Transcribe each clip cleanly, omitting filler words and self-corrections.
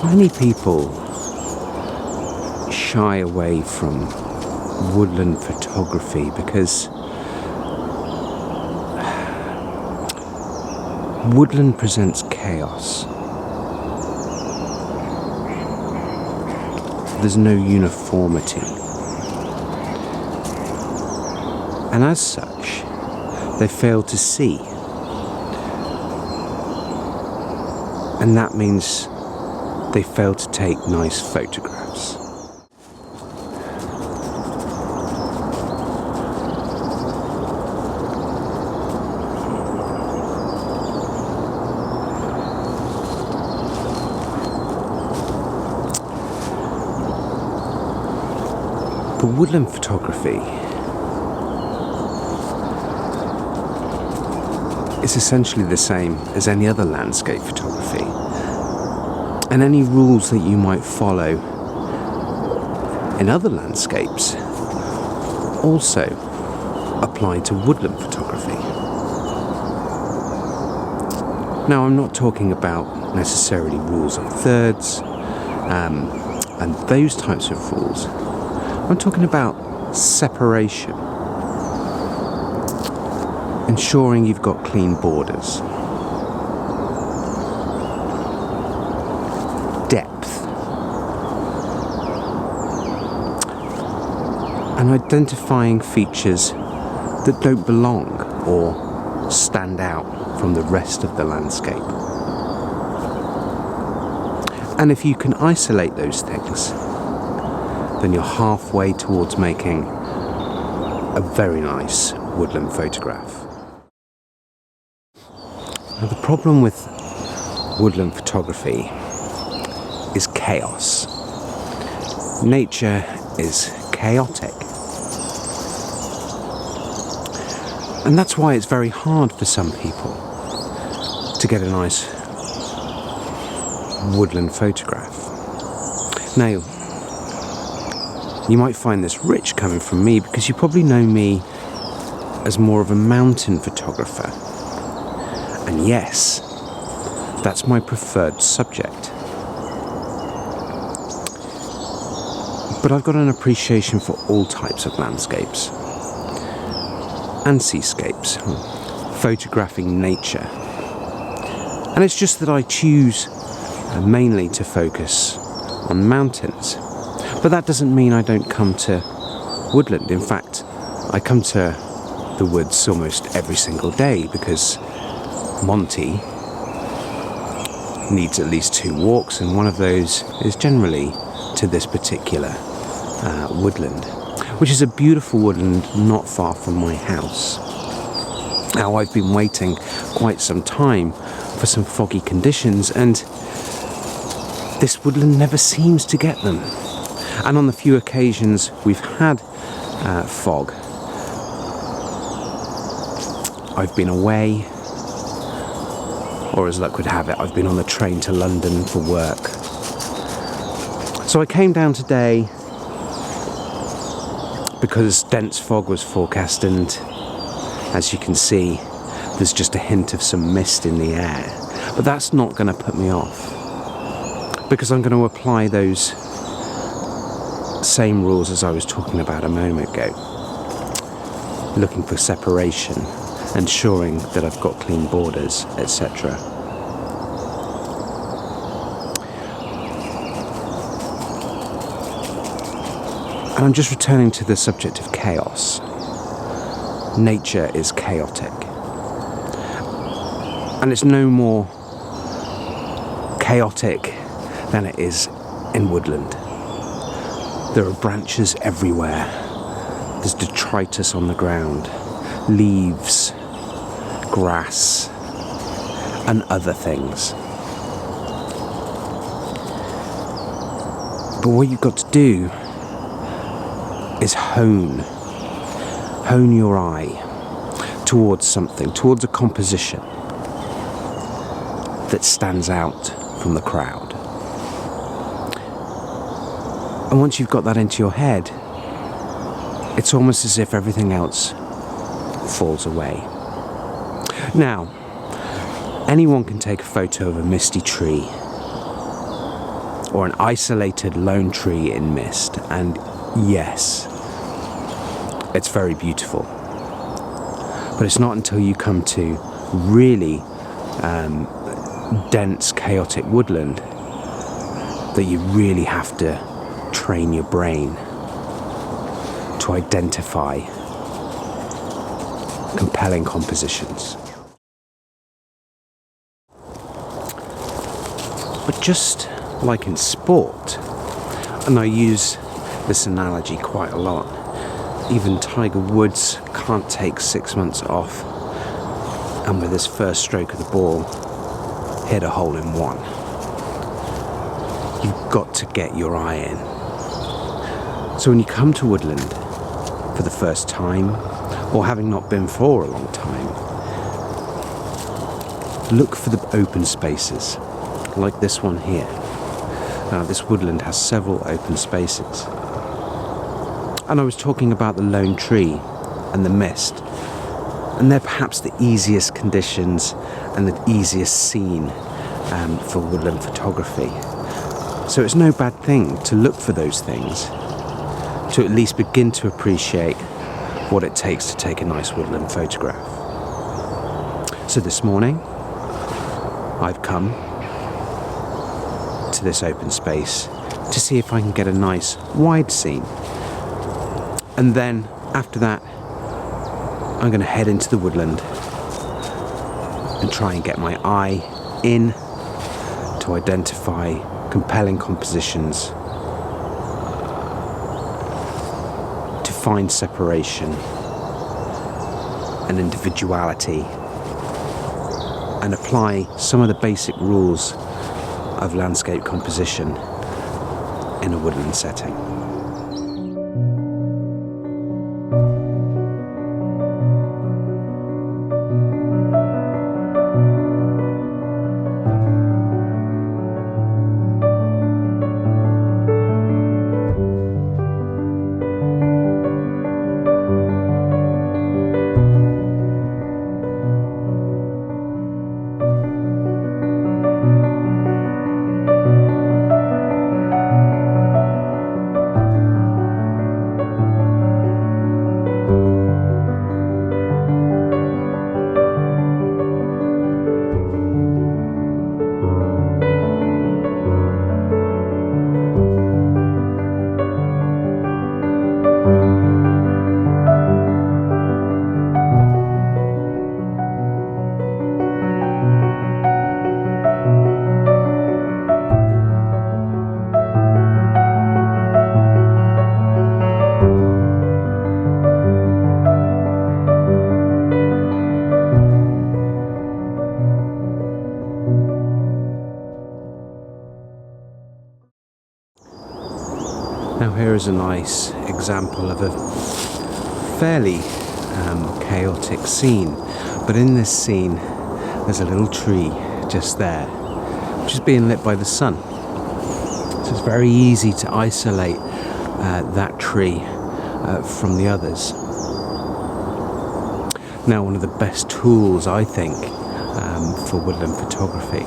Many people shy away from woodland photography because woodland presents chaos. There's no uniformity. And as such, they fail to see. And that means they fail to take nice photographs. But woodland photography is essentially the same as any other landscape photography. And any rules that you might follow in other landscapes also apply to woodland photography. Now, I'm not talking about necessarily rules of thirds and those types of rules. I'm talking about separation. Ensuring you've got clean borders. Depth. And identifying features that don't belong or stand out from the rest of the landscape. And if you can isolate those things, then you're halfway towards making a very nice woodland photograph. Now, the problem with woodland photography is chaos. Nature is chaotic. And that's why it's very hard for some people to get a nice woodland photograph. Now, you might find this rich coming from me because you probably know me as more of a mountain photographer. And yes, that's my preferred subject. But I've got an appreciation for all types of landscapes and seascapes, photographing nature. And it's just that I choose mainly to focus on mountains. But that doesn't mean I don't come to woodland. In fact, I come to the woods almost every single day because Monty needs at least 2 walks, and one of those is generally to this particular woodland, which is a beautiful woodland not far from my house. Now, I've been waiting quite some time for some foggy conditions, and this woodland never seems to get them. And on the few occasions we've had fog, I've been away, or as luck would have it, I've been on the train to London for work. So I came down today because dense fog was forecast, and as you can see, there's just a hint of some mist in the air. But that's not going to put me off, because I'm going to apply those same rules as I was talking about a moment ago. Looking for separation, ensuring that I've got clean borders, etc. And I'm just returning to the subject of chaos. Nature is chaotic. And it's no more chaotic than it is in woodland. There are branches everywhere. There's detritus on the ground, leaves, grass, and other things. But what you've got to do is hone your eye towards something, towards a composition that stands out from the crowd. And once you've got that into your head, it's almost as if everything else falls away. Now, anyone can take a photo of a misty tree or an isolated lone tree in mist, and yes, it's very beautiful. But it's not until you come to really dense, chaotic woodland that you really have to train your brain to identify compelling compositions. But just like in sport, and I use this analogy quite a lot, even Tiger Woods can't take 6 months off and with his first stroke of the ball hit a hole in one. You've got to get your eye in. So when you come to Woodland for the first time, or having not been for a long time, look for the open spaces, like this one here. Now this woodland has several open spaces. And I was talking about the lone tree and the mist, and they're perhaps the easiest conditions and the easiest scene for woodland photography. So it's no bad thing to look for those things, to at least begin to appreciate what it takes to take a nice woodland photograph. So this morning, I've come to this open space to see if I can get a nice wide scene. And then after that, I'm going to head into the woodland and try and get my eye in to identify compelling compositions, to find separation and individuality, and apply some of the basic rules of landscape composition in a woodland setting. Now here is a nice example of a fairly chaotic scene, but in this scene there's a little tree just there, which is being lit by the sun. So it's very easy to isolate that tree from the others. Now one of the best tools, I think, for woodland photography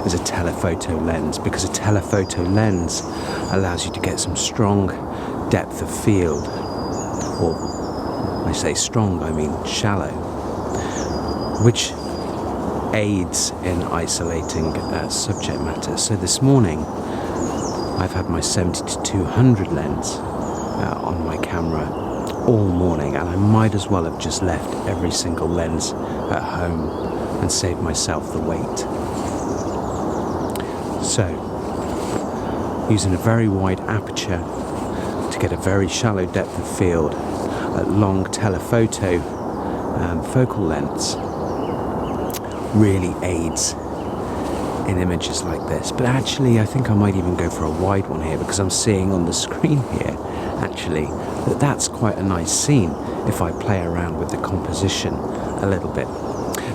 is a telephoto lens, because a telephoto lens allows you to get some strong depth of field, or I say strong, I mean shallow, which aids in isolating subject matter. So this morning I've had my 70-200 lens on my camera all morning, and I might as well have just left every single lens at home and saved myself the weight. So, using a very wide aperture to get a very shallow depth of field, a long telephoto focal lengths really aids in images like this. But actually, I think I might even go for a wide one here, because I'm seeing on the screen here, actually, that that's quite a nice scene if I play around with the composition a little bit.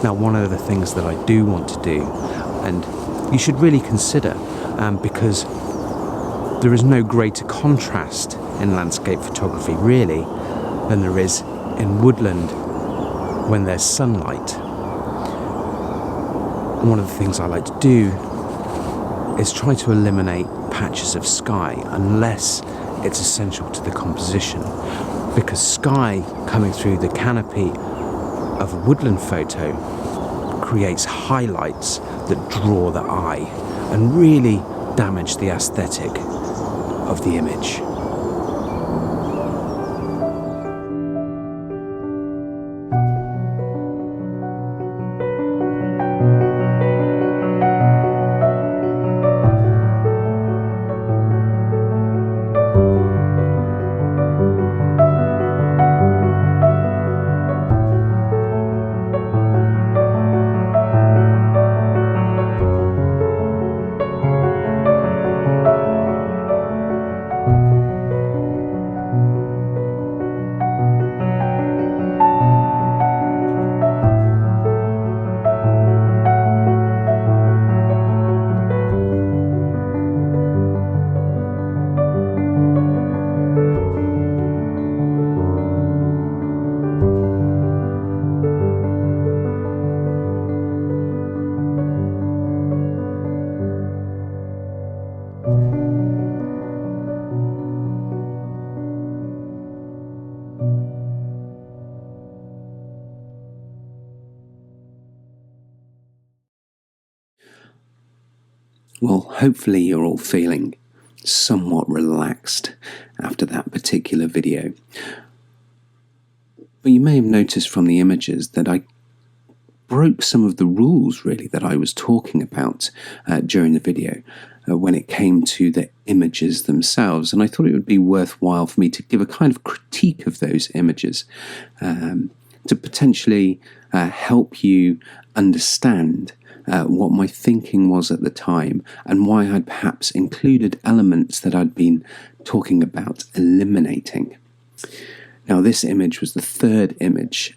Now, one of the things that I do want to do, and you should really consider, because there is no greater contrast in landscape photography really than there is in woodland when there's sunlight. And one of the things I like to do is try to eliminate patches of sky unless it's essential to the composition, because sky coming through the canopy of a woodland photo creates highlights that draw the eye and really damage the aesthetic of the image. Well, hopefully you're all feeling somewhat relaxed after that particular video. But you may have noticed from the images that I broke some of the rules, really, that I was talking about during the video when it came to the images themselves. And I thought it would be worthwhile for me to give a kind of critique of those images to potentially help you understand what my thinking was at the time and why I'd perhaps included elements that I'd been talking about eliminating. Now, this image was the third image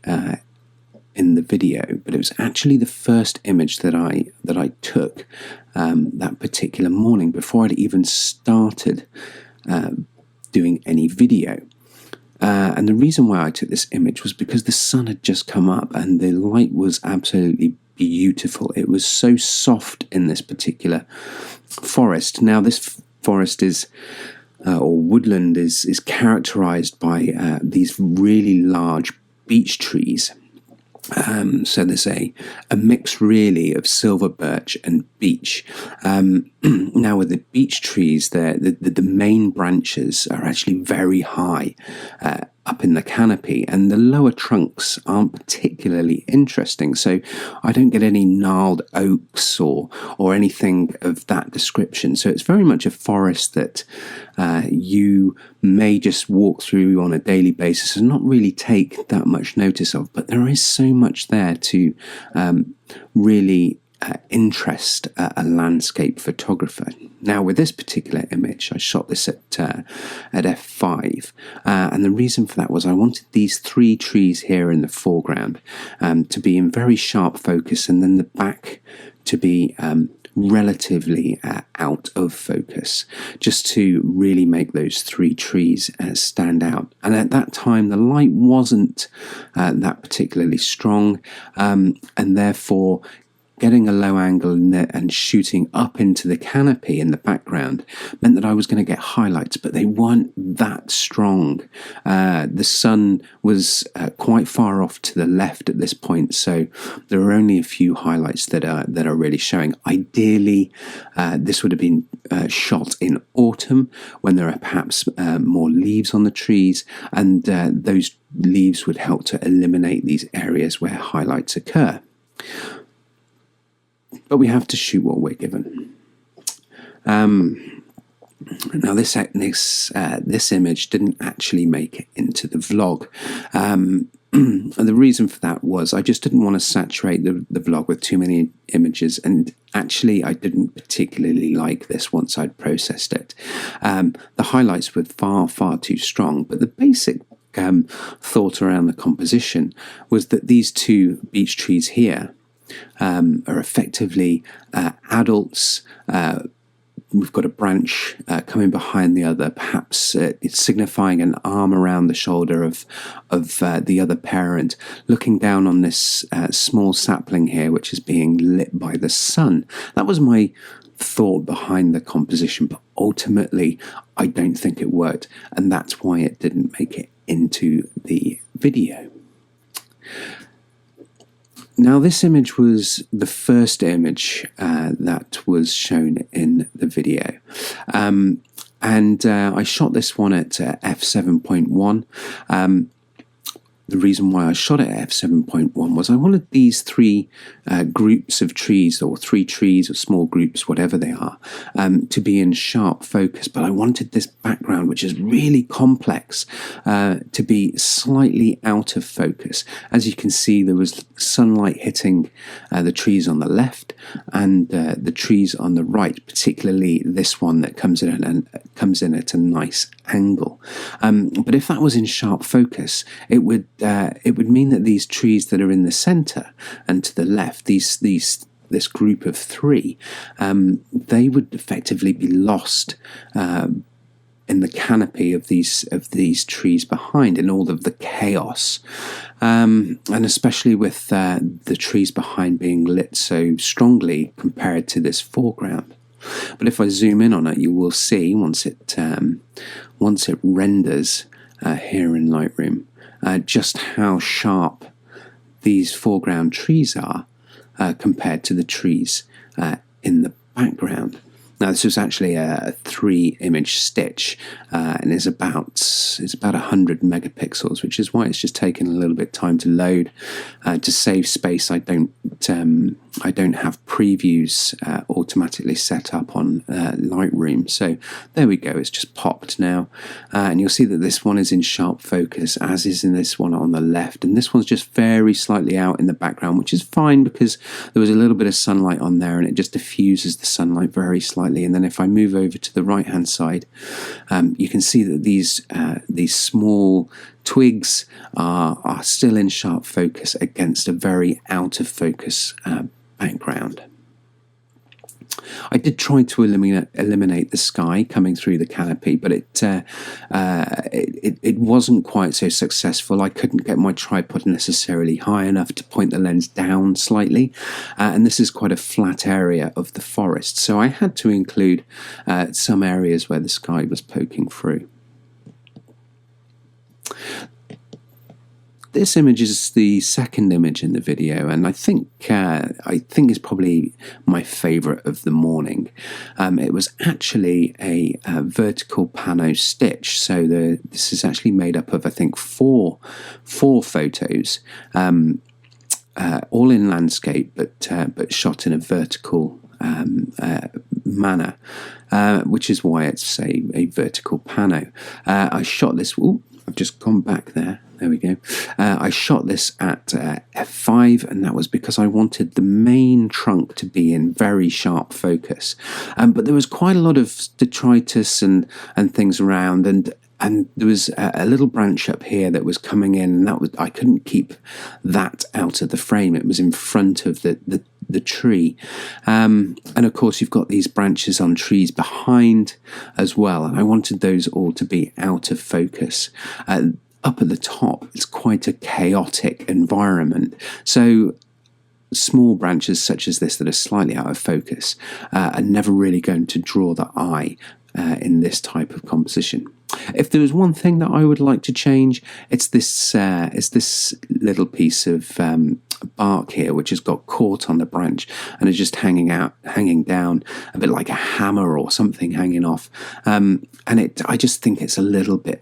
in the video, but it was actually the first image that I took that particular morning before I'd even started doing any video. And the reason why I took this image was because the sun had just come up and the light was absolutely beautiful. It was so soft in this particular forest. Now, this forest is, or woodland is characterized by these really large beech trees. So there's a mix really of silver birch and beech. Now with the beech trees, the main branches are actually very high up in the canopy, and the lower trunks aren't particularly interesting. So I don't get any gnarled oaks or anything of that description. So it's very much a forest that you may just walk through on a daily basis and not really take that much notice of. But there is so much there to really interest a landscape photographer. Now, with this particular image, I shot this at f5, and the reason for that was I wanted these three trees here in the foreground to be in very sharp focus, and then the back to be relatively out of focus, just to really make those three trees stand out. And at that time, the light wasn't that particularly strong, and therefore getting a low angle and shooting up into the canopy in the background meant that I was going to get highlights, but they weren't that strong. The sun was quite far off to the left at this point, so there are only a few highlights that are really showing. Ideally, this would have been shot in autumn when there are perhaps more leaves on the trees, and those leaves would help to eliminate these areas where highlights occur. But we have to shoot what we're given. Now, this image didn't actually make it into the vlog. And the reason for that was I just didn't want to saturate the vlog with too many images. And actually, I didn't particularly like this once I'd processed it. The highlights were far, far too strong. But the basic thought around the composition was that these two beech trees here are effectively adults. We've got a branch coming behind the other, perhaps it's signifying an arm around the shoulder of the other parent, looking down on this small sapling here, which is being lit by the sun. That was my thought behind the composition, but ultimately I don't think it worked, and that's why it didn't make it into the video. Now, this image was the first image that was shown in the video. I shot this one at f7.1. The reason why I shot it at f7.1 was I wanted these three groups of trees, or three trees or small groups, whatever they are, to be in sharp focus. But I wanted this background, which is really complex, to be slightly out of focus. As you can see, there was sunlight hitting the trees on the left and the trees on the right, particularly this one that comes in at a nice angle. But if that was in sharp focus, it would mean that these trees that are in the center and to the left, this group of three, they would effectively be lost in the canopy of these trees behind, in all of the chaos, and especially with the trees behind being lit so strongly compared to this foreground. But if I zoom in on it, you will see once it renders here in Lightroom, just how sharp these foreground trees are compared to the trees in the background. Now, this was actually a 3-image stitch, and is about 100 megapixels, which is why it's just taken a little bit of time to load. To save space, I don't have previews automatically set up on Lightroom. So there we go. It's just popped now, and you'll see that this one is in sharp focus, as is in this one on the left, and this one's just very slightly out in the background, which is fine because there was a little bit of sunlight on there, and it just diffuses the sunlight very slightly. And then if I move over to the right hand side, you can see that these small twigs are still in sharp focus against a very out of focus background. I did try to eliminate the sky coming through the canopy, but it wasn't quite so successful. I couldn't get my tripod necessarily high enough to point the lens down slightly, and this is quite a flat area of the forest, so I had to include some areas where the sky was poking through. This image is the second image in the video, and I think it's probably my favourite of the morning. It was actually a vertical pano stitch, so this is actually made up of, I think, four photos, all in landscape, but shot in a vertical manner, which is why it's a vertical pano. I shot this. Ooh, I've just gone back there. There we go. I shot this at f5, and that was because I wanted the main trunk to be in very sharp focus. But there was quite a lot of detritus and things around, and there was a little branch up here that was coming in, and I couldn't keep that out of the frame. It was in front of the tree, and of course you've got these branches on trees behind as well, and I wanted those all to be out of focus. Up at the top, it's quite a chaotic environment, so small branches such as this that are slightly out of focus are never really going to draw the eye in this type of composition. If there was one thing that I would like to change, it's this little piece of bark here, which has got caught on the branch and is just hanging down, a bit like a hammer or something hanging off. I just think it's a little bit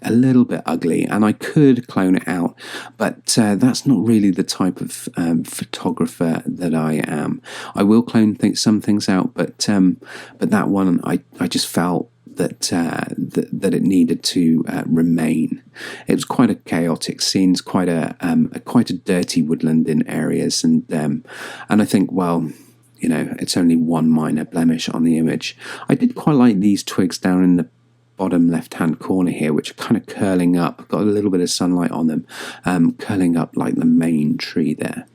ugly, and I could clone it out, but that's not really the type of photographer that I am. I will clone some things out, but that one I just felt that it needed to remain. It was quite a chaotic scene, quite a dirty woodland in areas, and I think, well, you know, it's only one minor blemish on the image. I did quite like these twigs down in the bottom left-hand corner here, which are kind of curling up, got a little bit of sunlight on them, curling up like the main tree there.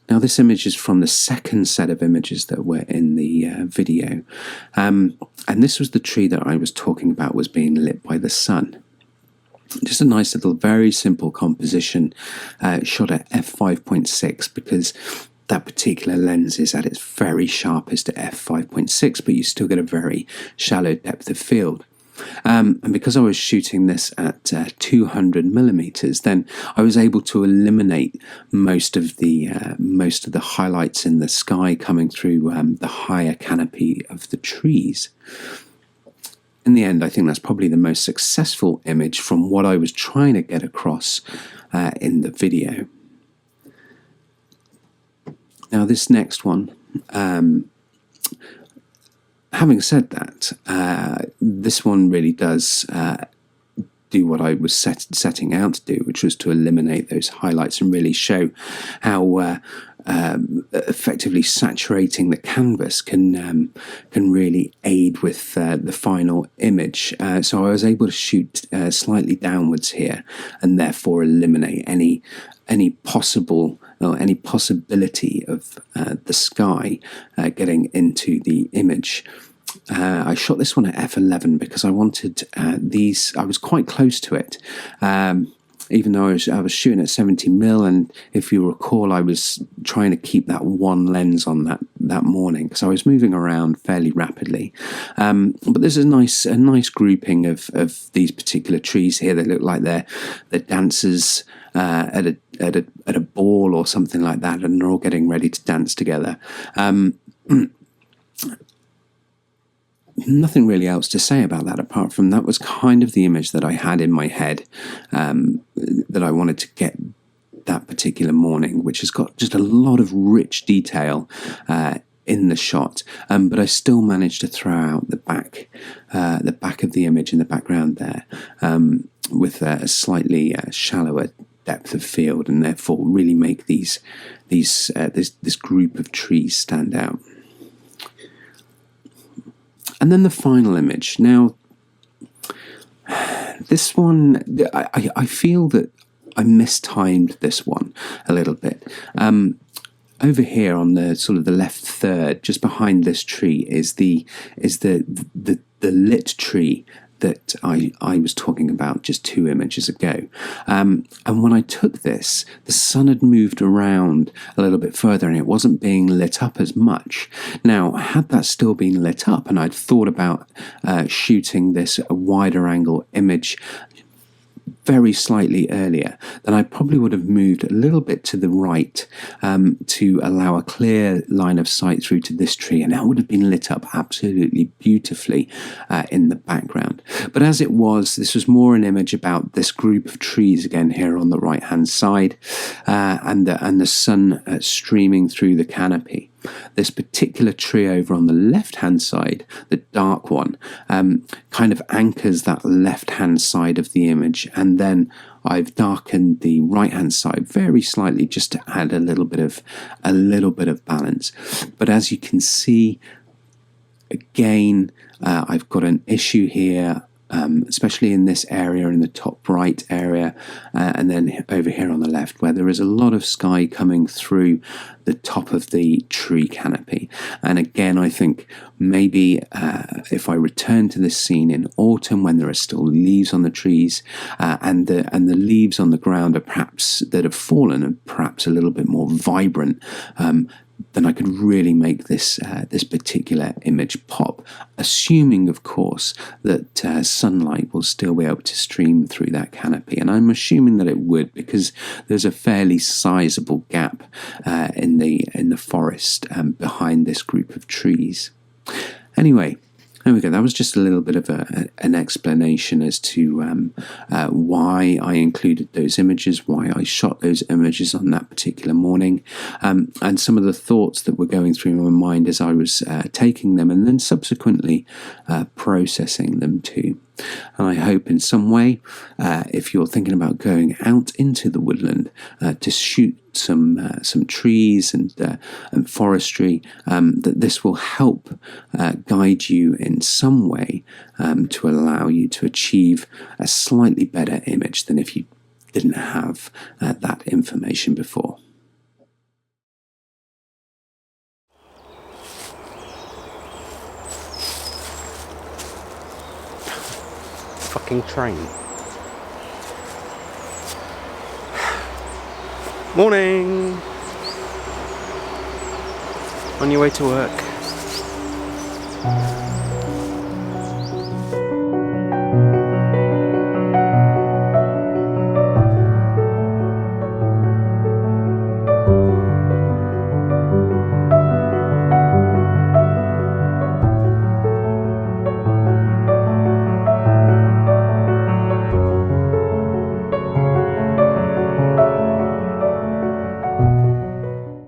Now, this image is from the second set of images that were in the video, and this was the tree that I was talking about was being lit by the sun. Just a nice little, very simple composition, shot at f5.6, because that particular lens is at its very sharpest at f5.6, but you still get a very shallow depth of field. And because I was shooting this at 200 millimeters, then I was able to eliminate most of the highlights in the sky coming through the higher canopy of the trees. In the end, I think that's probably the most successful image from what I was trying to get across in the video. Now, this next one, having said that, this one really does do what I was setting out to do, which was to eliminate those highlights and really show how effectively saturating the canvas can really aid with the final image. So I was able to shoot slightly downwards here, and therefore eliminate any possibility of the sky getting into the image. I shot this one at f11 because I wanted these. I was quite close to it, even though I was shooting at 70mm, and if you recall, I was trying to keep that one lens on that morning because I was moving around fairly rapidly. But there's a nice grouping of these particular trees here. They look like they're dancers at a ball or something like that, and they're all getting ready to dance together. Nothing really else to say about that, apart from that was kind of the image that I had in my head, that I wanted to get that particular morning, which has got just a lot of rich detail in the shot, but I still managed to throw out the back of the image in the background there, with a slightly shallower depth of field, and therefore really make this group of trees stand out. And then the final image. Now, this one, I feel that I mistimed this one a little bit. Over here on the sort of the left third, just behind this tree, is the lit tree that I was talking about just 2 images ago. And when I took this, the sun had moved around a little bit further and it wasn't being lit up as much. Now, had that still been lit up and I'd thought about shooting this a wider angle image very slightly earlier, then I probably would have moved a little bit to the right to allow a clear line of sight through to this tree, and that would have been lit up absolutely beautifully in the background. But as it was, this was more an image about this group of trees again here on the right hand side, and the sun streaming through the canopy. This particular tree over on the left-hand side, the dark one, kind of anchors that left-hand side of the image, and then I've darkened the right-hand side very slightly just to add a little bit of balance. But as you can see, again, I've got an issue here. Especially in this area, in the top right area, and then over here on the left, where there is a lot of sky coming through the top of the tree canopy. And again, I think maybe if I return to this scene in autumn when there are still leaves on the trees, and the leaves on the ground are perhaps that have fallen and perhaps a little bit more vibrant, then I could really make this particular image pop, assuming, of course, that sunlight will still be able to stream through that canopy. And I'm assuming that it would, because there's a fairly sizable gap in the forest behind this group of trees. Anyway, there we go. That was just a little bit of an explanation as to why I included those images, why I shot those images on that particular morning, and some of the thoughts that were going through my mind as I was taking them and then subsequently processing them too. And I hope in some way, if you're thinking about going out into the woodland to shoot some trees and forestry, that this will help guide you in some way to allow you to achieve a slightly better image than if you didn't have that information before. Fucking train. Morning. on your way to work.